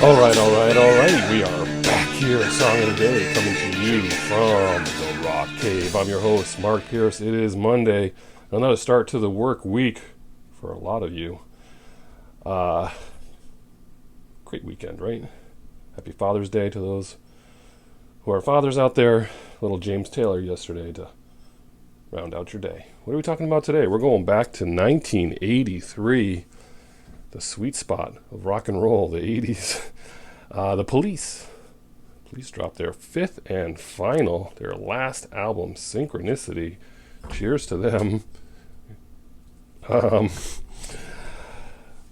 All right. We are back here, Song of the Day, coming to you from the Rock Cave. I'm your host, Mark Pierce. It is Monday, another start to the work week for a lot of you. Great weekend, right? Happy Father's Day to those who are fathers out there. Little James Taylor yesterday to round out your day. What are we talking about today? We're going back to 1983. The sweet spot of rock and roll, the 80s. The Police dropped their fifth and final, their last album, Synchronicity. Cheers to them.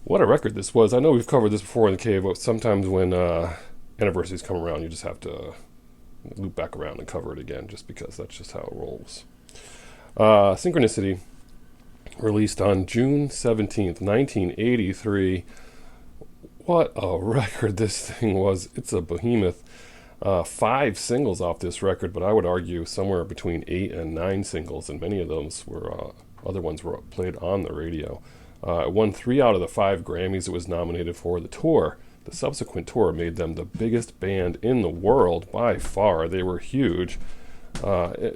What a record this was. I know we've covered this before in the cave, but sometimes when anniversaries come around, you just have to loop back around and cover it again, just because that's just how it rolls. Synchronicity, released on June 17th, 1983. What a record this thing was. It's a behemoth. 5 singles off this record, but I would argue somewhere between 8 and 9 singles, and many of those were other ones were played on the radio. It won 3 out of the 5 Grammys it was nominated for. The subsequent tour made them the biggest band in the world by far. They were huge.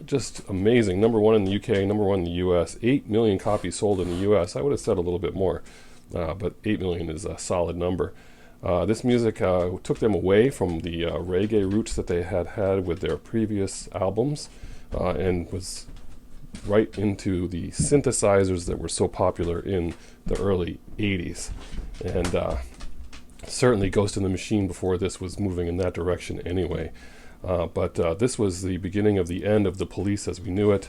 Just amazing. Number 1 in the UK, number 1 in the US. 8 million copies sold in the US. I would have said a little bit more, but 8 million is a solid number. This music took them away from the reggae roots that they had with their previous albums, and was right into the synthesizers that were so popular in the early 80s. And certainly Ghost in the Machine before this was moving in that direction anyway. But this was the beginning of the end of the Police as we knew it.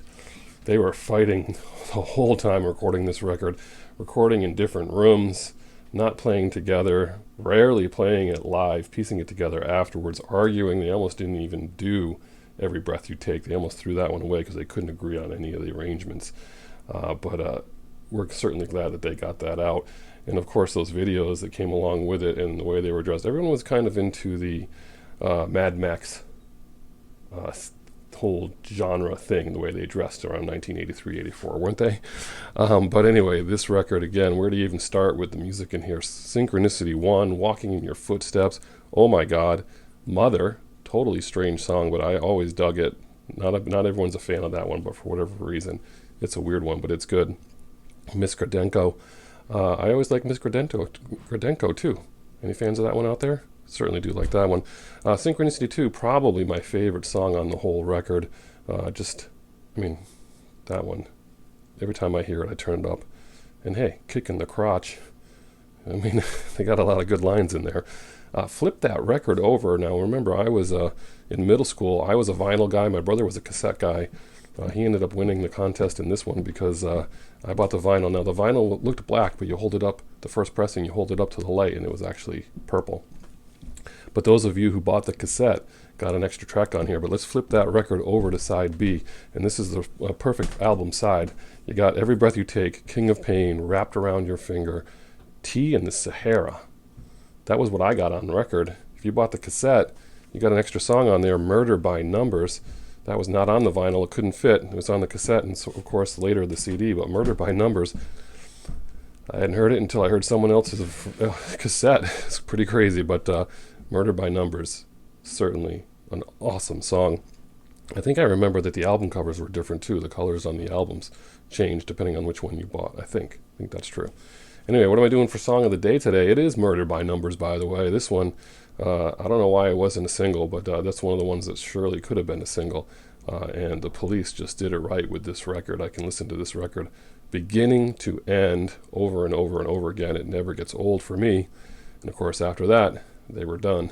They were fighting the whole time recording this record, recording in different rooms, not playing together, rarely playing it live, piecing it together afterwards, arguing. They almost didn't even do Every Breath You Take. They almost threw that one away because they couldn't agree on any of the arrangements. But we're certainly glad that they got that out. And of course, those videos that came along with it and the way they were dressed. Everyone was kind of into the Mad Max whole genre thing, the way they dressed around 1983-84, weren't they? But anyway, this record, again, where do you even start with the music in here? Synchronicity 1, Walking in Your Footsteps, oh my god, Mother, totally strange song, but I always dug it. Not everyone's a fan of that one, but for whatever reason, it's a weird one, but it's good. Miss Gradenko, I always like Miss Gradenko too. Any fans of that one out there? Certainly do like that one. Synchronicity 2, probably my favorite song on the whole record. That one, every time I hear it, I turn it up. And hey, kick in the crotch. I mean, they got a lot of good lines in there. Flip that record over. Now, remember, I was in middle school. I was a vinyl guy. My brother was a cassette guy. He ended up winning the contest in this one because I bought the vinyl. Now, the vinyl looked black, but you hold it up, the first pressing, you hold it up to the light, and it was actually purple. But those of you who bought the cassette got an extra track on here. But let's flip that record over to side B. And this is the perfect album side. You got Every Breath You Take, King of Pain, Wrapped Around Your Finger, Tea in the Sahara. That was what I got on record. If you bought the cassette, you got an extra song on there, Murder by Numbers. That was not on the vinyl. It couldn't fit. It was on the cassette and, so, of course, later the CD. But Murder by Numbers, I hadn't heard it until I heard someone else's cassette. It's pretty crazy, but Murder by Numbers, certainly an awesome song. I think I remember that the album covers were different too. The colors on the albums changed depending on which one you bought. I think that's true. Anyway, what am I doing for Song of the Day today? It is Murder by Numbers, by the way. This one, I don't know why it wasn't a single, but that's one of the ones that surely could have been a single. And the Police just did it right with this record. I can listen to this record beginning to end over and over and over again. It never gets old for me. And of course, after that, they were done,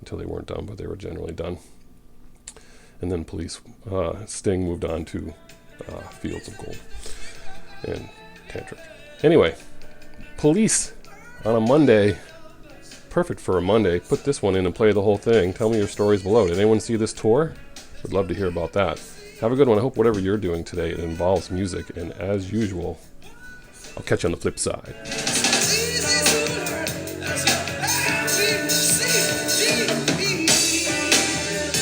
until they weren't done, but they were generally done. And then Police, Sting moved on to Fields of Gold and Tantric. Anyway, Police on a Monday, perfect for a Monday. Put this one in and play the whole thing. Tell me your stories below. Did anyone see this tour? Would love to hear about that. Have a good one. I hope whatever you're doing today, it involves music. And as usual, I'll catch you on the flip side.